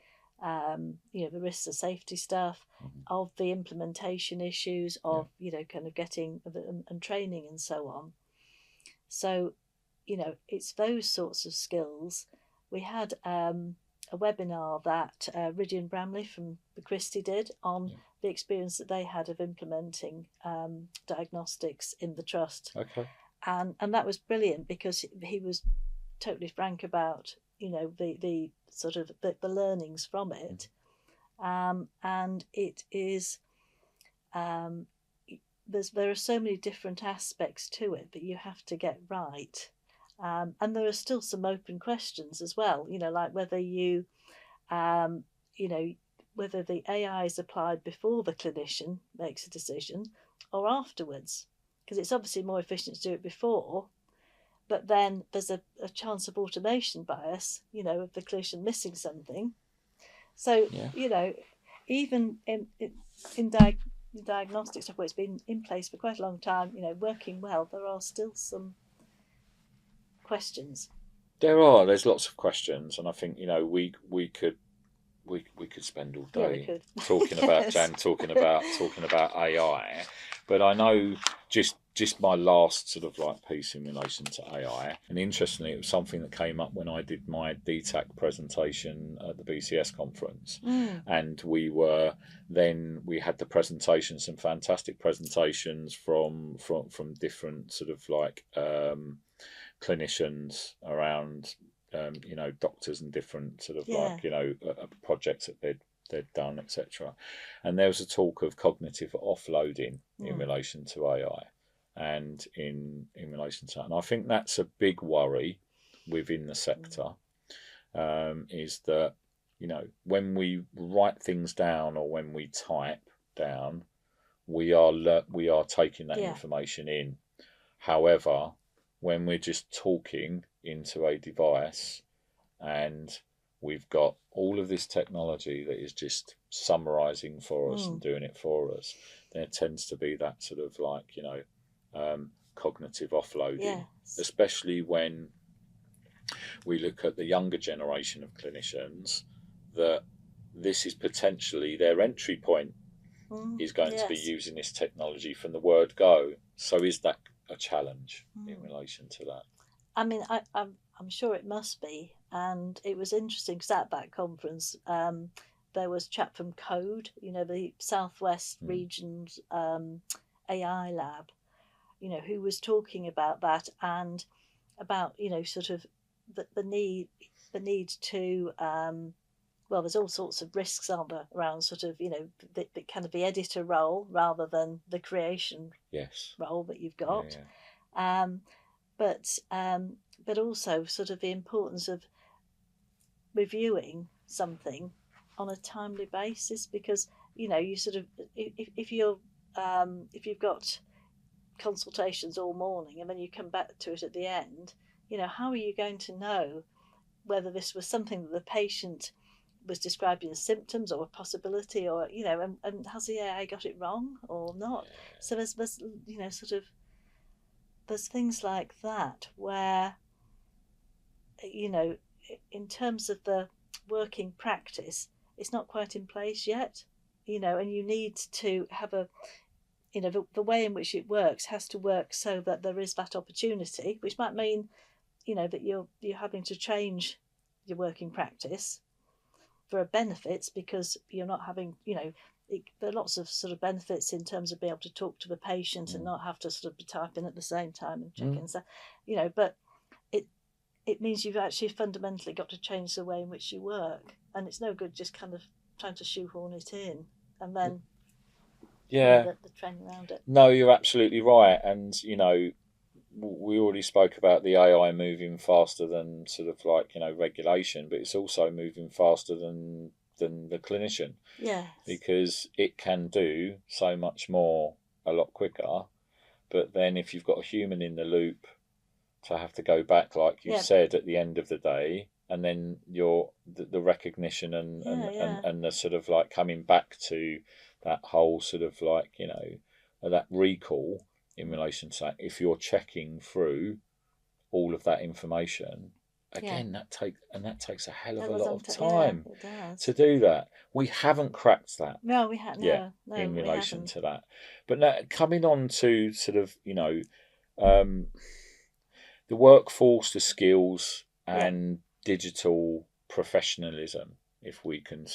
you know, the risks and safety stuff, of the implementation issues, of, you know, kind of getting and training and so on. So, you know, it's those sorts of skills. We had a webinar that Ridian Bramley from the Christie did on the experience that they had of implementing diagnostics in the trust. Okay. And that was brilliant because he was totally frank about, you know, the sort of the learnings from it. And it is, there are so many different aspects to it that you have to get right. And there are still some open questions as well, you know, like whether you, you know, whether the AI is applied before the clinician makes a decision or afterwards, because it's obviously more efficient to do it before, but then there's a chance of automation bias, you know, of the clinician missing something. So, you know, even in diagnostics where it's been in place for quite a long time, you know, working well, there are still some questions. There's lots of questions, and I think, you know, we could spend all day talking about Jan, talking about AI, but I know just my last sort of like piece in relation to AI, and interestingly, it was something that came up when I did my DTAC presentation at the BCS conference, and we had the presentations, some fantastic presentations from different sort of like clinicians around. You know, doctors and different sort of like, you know, projects that they'd done, etc. And there was a talk of cognitive offloading in relation to AI, and in relation to that. And I think that's a big worry within the sector, is that, you know, when we write things down or when we type down, we are taking that information in. However, when we're just talking into a device and we've got all of this technology that is just summarizing for us and doing it for us, there tends to be that sort of like, you know, cognitive offloading, especially when we look at the younger generation of clinicians, that this is potentially their entry point, is going to be using this technology from the word go. So is that a challenge in relation to that? I mean, I'm sure it must be. And it was interesting because at that conference, there was a chap from Code, you know, the Southwest Region's AI lab, you know, who was talking about that and about, you know, sort of the need to, well, there's all sorts of risks, aren't there, around sort of, you know, the kind of the editor role rather than the creation role that you've got. But also sort of the importance of reviewing something on a timely basis, because, you know, you sort of, if you've got consultations all morning and then you come back to it at the end, you know, how are you going to know whether this was something that the patient was describing as symptoms or a possibility, or, you know, and has the AI got it wrong or not? So there's you know, sort of, there's things like that where, you know, in terms of the working practice, it's not quite in place yet, you know, and you need to have a, you know, the way in which it works has to work so that there is that opportunity, which might mean, you know, that you're having to change your working practice for benefits, because you're not having, you know, there are lots of sort of benefits in terms of being able to talk to the patient and not have to sort of be typing at the same time and checking. So, you know, but it means you've actually fundamentally got to change the way in which you work, and it's no good just kind of trying to shoehorn it in and then the training around it. No, you're absolutely right, and we already spoke about the AI moving faster than sort of like regulation, but it's also moving faster than the clinician. Yes. Because it can do so much more a lot quicker. But then if you've got a human in the loop to have to go back, like you said, at the end of the day, and then the recognition and the sort of like coming back to that whole sort of like that recall in relation to that, if you're checking through all of that information again, that takes a hell of a lot of time to do that. We haven't cracked that. No, we haven't. No, in relation to that. But now coming on to sort of the workforce, the skills, and digital professionalism, if we can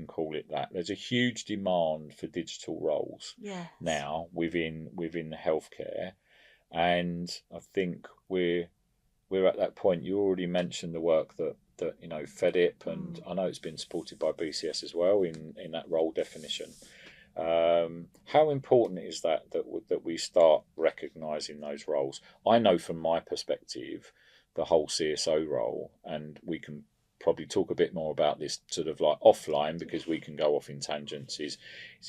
call it that. There's a huge demand for digital roles now within healthcare, and I think we're at that point. You already mentioned the work that FedIp, and I know it's been supported by BCS as well in that role definition. How important is that we start recognising those roles? I know from my perspective, the whole CSO role, and we can probably talk a bit more about this sort of like offline because we can go off in tangents, is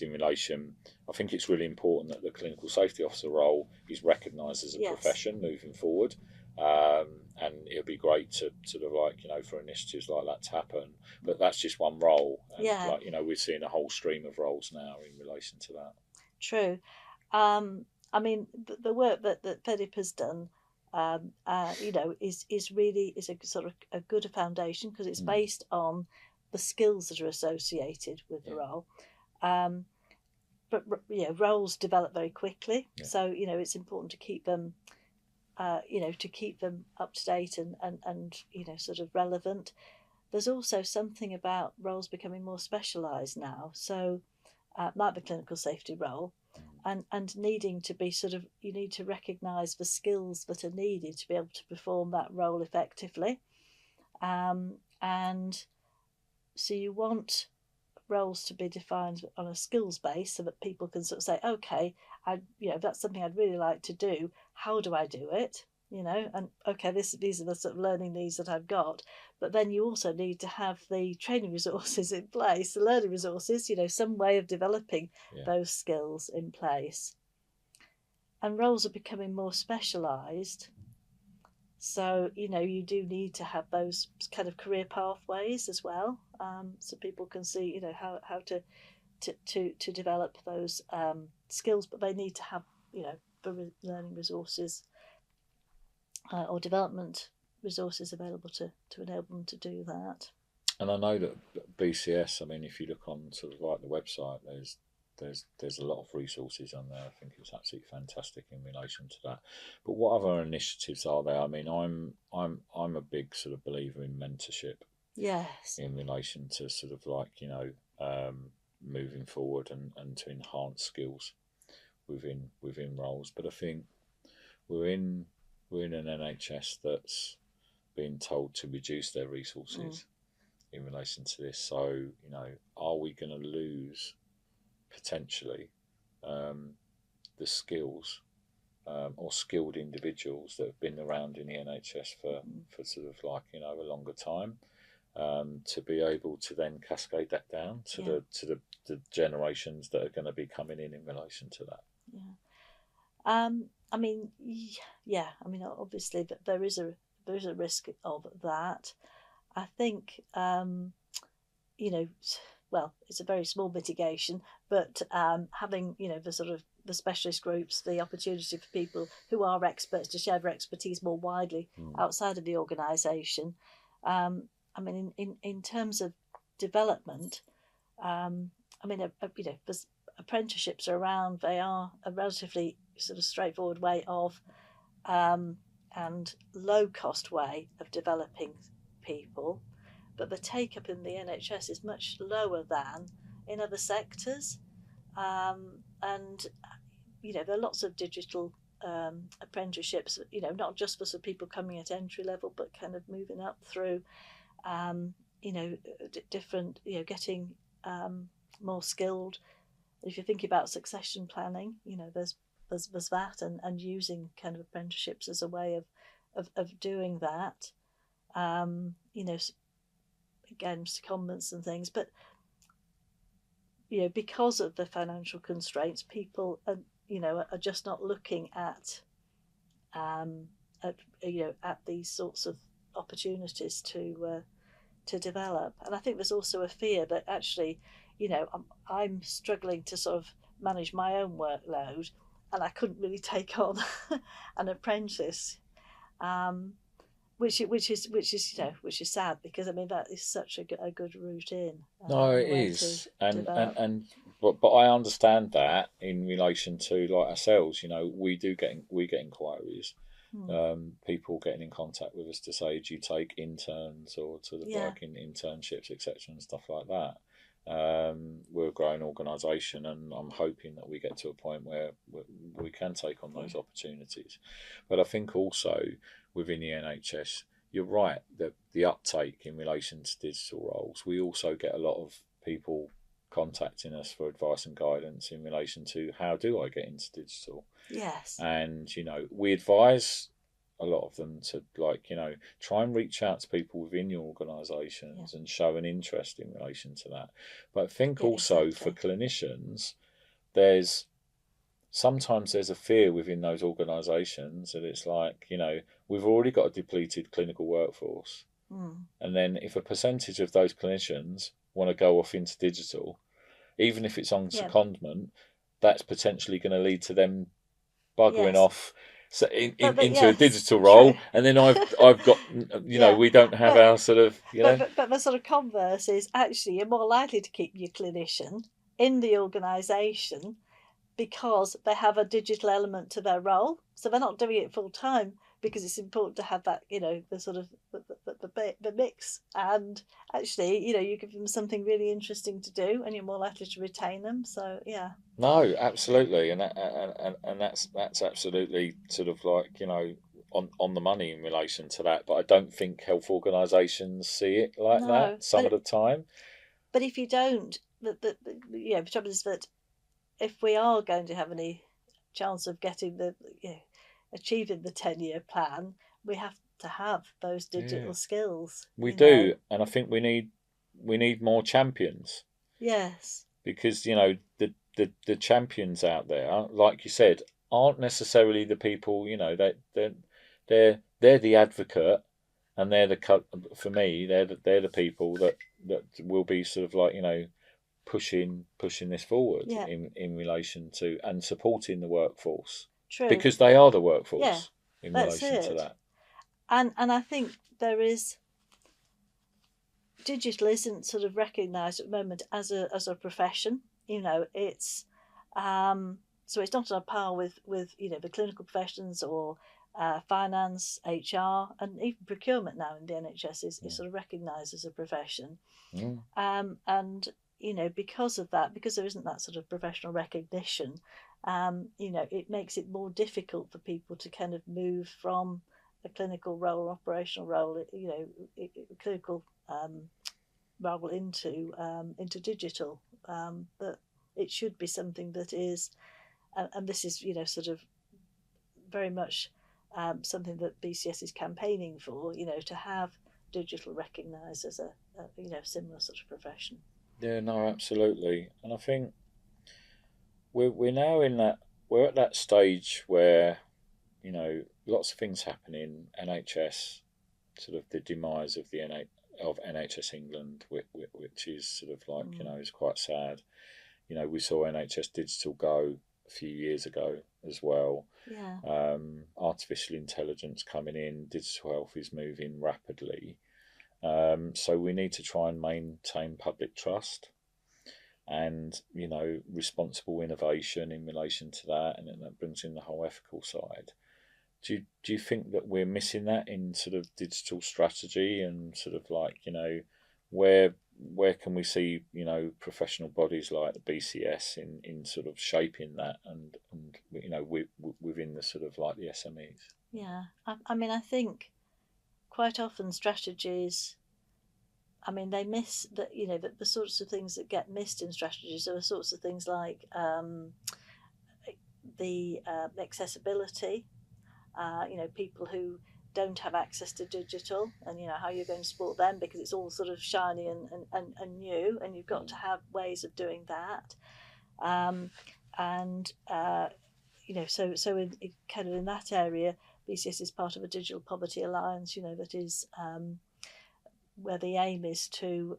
in relation. I think it's really important that the clinical safety officer role is recognised as a profession moving forward. And it would be great to sort of like for initiatives like that to happen, but that's just one role, and we're seeing a whole stream of roles now in relation to that. True. I mean, the work that FedIp has done is really a sort of a good foundation because it's based on the skills that are associated with the role. But roles develop very quickly, so it's important to keep them up to date and sort of relevant. There's also something about roles becoming more specialised now. So like the clinical safety role, and needing to be sort of, you need to recognise the skills that are needed to be able to perform that role effectively. And so you want roles to be defined on a skills base so that people can sort of say, okay, that's something I'd really like to do. How do I do it? And okay, these are the sort of learning needs that I've got. But then you also need to have the training resources in place, the learning resources, some way of developing those skills in place. And roles are becoming more specialised. So, you do need to have those kind of career pathways as well, so people can see, how to develop those skills, but they need to have, the learning resources or development resources available to enable them to do that. And I know that BCS, I mean, if you look on sort of like the website, there's a lot of resources on there. I think it's absolutely fantastic in relation to that. But what other initiatives are there? I mean, I'm a big sort of believer in mentorship. Yes. In relation to sort of like moving forward and to enhance skills within roles. But I think we're in an NHS that's being told to reduce their resources in relation to this. So are we going to lose potentially the skills or skilled individuals that have been around in the NHS for sort of like a longer time, to be able to then cascade that down to the generations that are going to be coming in relation to that? I mean, obviously there is a risk of that. I think well, it's a very small mitigation, but having the sort of the specialist groups, the opportunity for people who are experts to share their expertise more widely outside of the organisation. I mean, in terms of development, there's apprenticeships are around. They are a relatively sort of straightforward way of and low cost way of developing people. But the take up in the NHS is much lower than in other sectors. And there are lots of digital apprenticeships, not just for sort of people coming at entry level, but kind of moving up through, different, getting more skilled. If you're thinking about succession planning, there's that, and using kind of apprenticeships as a way of doing that. Again, secondments and things, but because of the financial constraints, people are just not looking at these sorts of opportunities to develop. And I think there's also a fear that actually, I'm struggling to sort of manage my own workload, and I couldn't really take on an apprentice, which is sad, because I mean that is such a good route in. No, it is, but I understand that in relation to like ourselves. We get inquiries. People getting in contact with us to say, do you take interns or to work in internships, etc., and stuff like that. We're a growing organisation, and I'm hoping that we get to a point where we can take on those opportunities. But I think also within the NHS, you're right, that the uptake in relation to digital roles, we also get a lot of people contacting us for advice and guidance in relation to how do I get into digital. Yes. And we advise a lot of them to try and reach out to people within your organisations and show an interest in relation to that. But I think also for clinicians, sometimes there's a fear within those organisations that it's like, we've already got a depleted clinical workforce. And then if a percentage of those clinicians want to go off into digital, even if it's on secondment, that's potentially going to lead to them buggering off into a digital role. True. And then I've got, we don't have our sort of, But the sort of converse is actually you're more likely to keep your clinician in the organisation because they have a digital element to their role. So they're not doing it full time because it's important to have that, the sort of the mix. And actually, you give them something really interesting to do, and you're more likely to retain them. So yeah. No, absolutely, and that's absolutely sort of like on the money in relation to that. But I don't think health organisations see it like that some of the time. But if you don't, the trouble is that if we are going to have any chance of getting achieving the 10-year plan, we have to have those digital skills. We do, and I think we need more champions. Yes. Because the champions out there, like you said, aren't necessarily the people. They're the advocate, and for me they're the people that will be sort of like pushing this forward in relation to and supporting the workforce. True. Because they are the workforce in relation to that. And I think there is digital isn't sort of recognised at the moment as a profession. It's so it's not on a par with the clinical professions or finance, HR, and even procurement now in the NHS is sort of recognised as a profession. And because of that, because there isn't that sort of professional recognition, it makes it more difficult for people to kind of move from a clinical role, operational role, clinical role into digital. But it should be something that is, and this is sort of very much something that BCS is campaigning for. To have digital recognised as a similar sort of profession. Yeah, no, absolutely, and I think we're now we're at that stage where lots of things happen in NHS, sort of the demise of the NHS England, which is sort of like is quite sad. We saw NHS Digital go a few years ago as well. Yeah. Artificial intelligence coming in, digital health is moving rapidly. So we need to try and maintain public trust and responsible innovation in relation to that, and then that brings in the whole ethical side. Do you think that we're missing that in sort of digital strategy and sort of like where can we see, professional bodies like the BCS in sort of shaping that and within the sort of like the SMEs? Yeah, I mean, I think quite often strategies, I mean, they miss that, the sorts of things that get missed in strategies are the sorts of things like the accessibility, people who don't have access to digital, and how you're going to support them, because it's all sort of shiny and new, and you've got to have ways of doing that. So in kind of in that area, BCS is part of a Digital Poverty Alliance, that is where the aim is to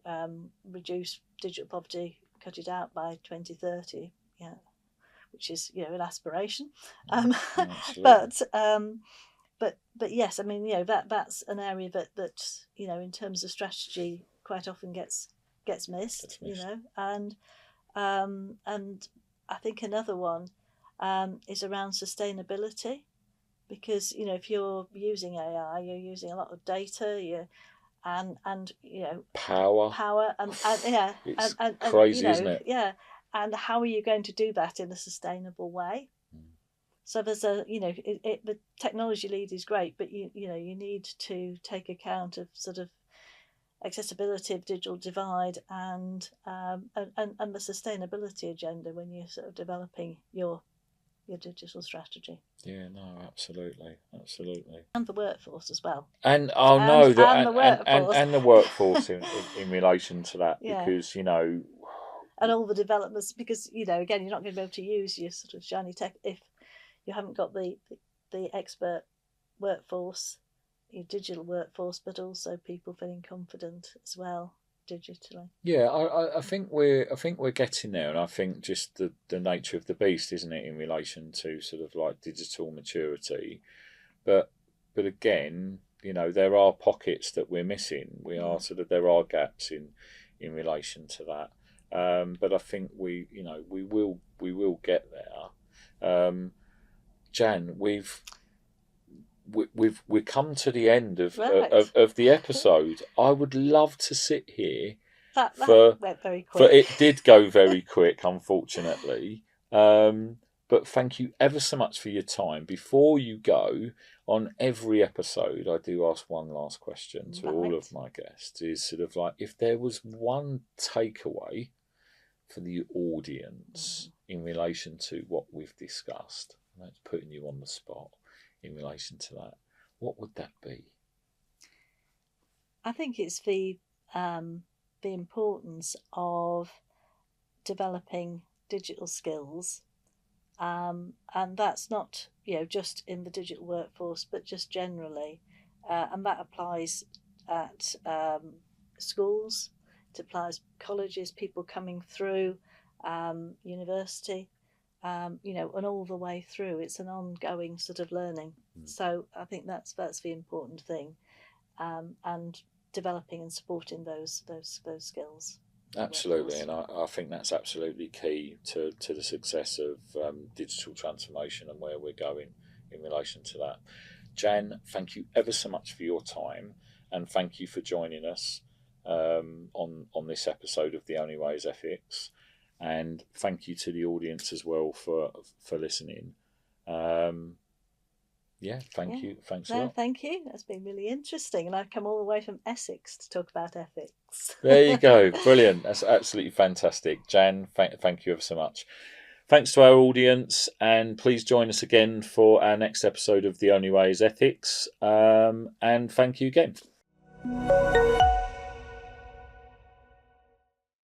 reduce digital poverty, cut it out by 2030. Yeah, which is an aspiration. But yes, I mean, that's an area that in terms of strategy quite often gets missed. And I think another one is around sustainability, because if you're using AI, you're using a lot of data, and power and yeah, it's crazy, isn't it? Yeah, and how are you going to do that in a sustainable way? So there's the technology lead is great, but you need to take account of sort of accessibility of digital divide and the sustainability agenda when you're sort of developing your digital strategy. Yeah, no, absolutely. And the workforce as well. And the workforce in relation to that, because and all the developments, because again, you're not going to be able to use your sort of shiny tech if you haven't got the expert workforce, your digital workforce, but also people feeling confident as well digitally. Yeah, I think we're getting there, and I think just the nature of the beast, isn't it, in relation to sort of like digital maturity, but again, there are pockets that we're missing. There are gaps in relation to that, but I think we will get there. Jan, we've come to the end of the episode. I would love to sit here. That went very quick. It did go very quick, unfortunately. But thank you ever so much for your time. Before you go, on every episode, I do ask one last question to all of my guests. Is sort of like, if there was one takeaway for the audience in relation to what we've discussed, that's putting you on the spot in relation to that, what would that be? I think it's the importance of developing digital skills, and that's not just in the digital workforce, but just generally, and that applies at schools, it applies colleges, people coming through university. And all the way through, it's an ongoing sort of learning. So I think that's the important thing, and developing and supporting those skills. Absolutely, and I think that's absolutely key to the success of digital transformation and where we're going in relation to that. Jan, thank you ever so much for your time, and thank you for joining us on this episode of The Only Way is Ethics. And thank you to the audience as well for listening. Thank you. Thanks a lot. Thank you. That's been really interesting. And I've come all the way from Essex to talk about ethics. There you go. Brilliant. That's absolutely fantastic. Jan, thank you ever so much. Thanks to our audience, and please join us again for our next episode of The Only Way is Ethics. And thank you again.